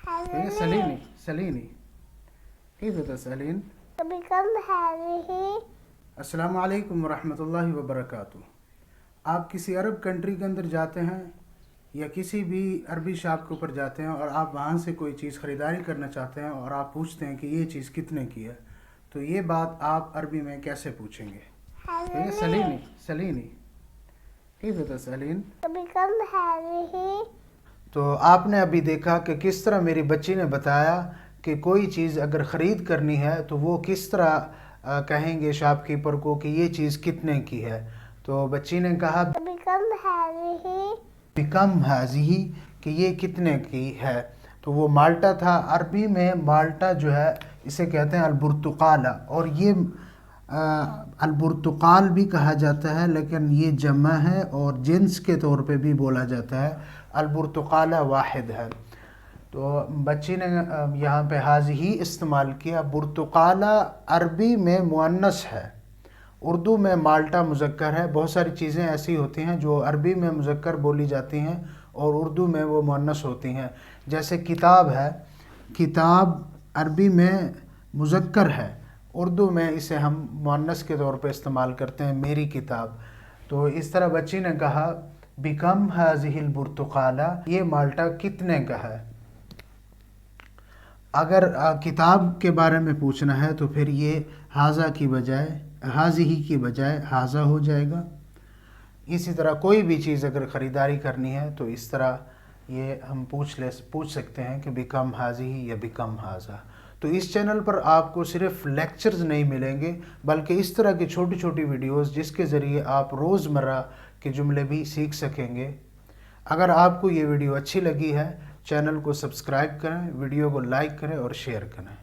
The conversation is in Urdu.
هي سليني كيف تسألين؟ بكم هذه؟ السلام علیکم ورحمۃ اللہ وبرکاتہ. آپ کسی عرب کنٹری کے اندر جاتے ہیں یا کسی بھی عربی شاپ کے اوپر جاتے ہیں اور آپ وہاں سے کوئی چیز خریداری کرنا چاہتے ہیں اور آپ پوچھتے ہیں کہ یہ چیز کتنے کی ہے، تو یہ بات آپ عربی میں کیسے پوچھیں گے؟ هي سليني كيف تسألين؟ بكم هذه؟ تو آپ نے ابھی دیکھا کہ کس طرح میری بچی نے بتایا کہ کوئی چیز اگر خرید کرنی ہے تو وہ کس طرح کہیں گے شاپ کیپر کو کہ یہ چیز کتنے کی ہے. تو بچی نے کہا بكم هذه؟ بکم ہذہ کہ یہ کتنے کی ہے. تو وہ مالٹا تھا. عربی میں مالٹا جو ہے اسے کہتے ہیں البرتقالہ، اور یہ البرتقال بھی کہا جاتا ہے لیکن یہ جمع ہے اور جنس کے طور پہ بھی بولا جاتا ہے. البرتقالہ واحد ہے. تو بچی نے یہاں پہ ہذہ استعمال کیا. برتقالہ عربی میں مؤنث ہے، اردو میں مالٹا مذکر ہے. بہت ساری چیزیں ایسی ہوتی ہیں جو عربی میں مذکر بولی جاتی ہیں اور اردو میں وہ مؤنث ہوتی ہیں. جیسے کتاب ہے، کتاب عربی میں مذکر ہے، اردو میں اسے ہم مؤنث کے طور پہ استعمال کرتے ہیں، میری کتاب. تو اس طرح بچی نے کہا بکم ہذہ البرتقالہ، یہ مالٹا کتنے کا ہے. اگر کتاب کے بارے میں پوچھنا ہے تو پھر یہ ہذا کی بجائے ہذہ کی بجائے ہذا ہو جائے گا. اسی طرح کوئی بھی چیز اگر خریداری کرنی ہے تو اس طرح یہ ہم پوچھ سکتے ہیں کہ بکم ہذہ یا بکم ہذا. تو اس چینل پر آپ کو صرف لیکچرز نہیں ملیں گے بلکہ اس طرح کی چھوٹی چھوٹی ویڈیوز جس کے ذریعے آپ روزمرہ کے جملے بھی سیکھ سکیں گے. اگر آپ کو یہ ویڈیو اچھی لگی ہے چینل کو سبسکرائب کریں، ویڈیو کو لائک کریں اور شیئر کریں.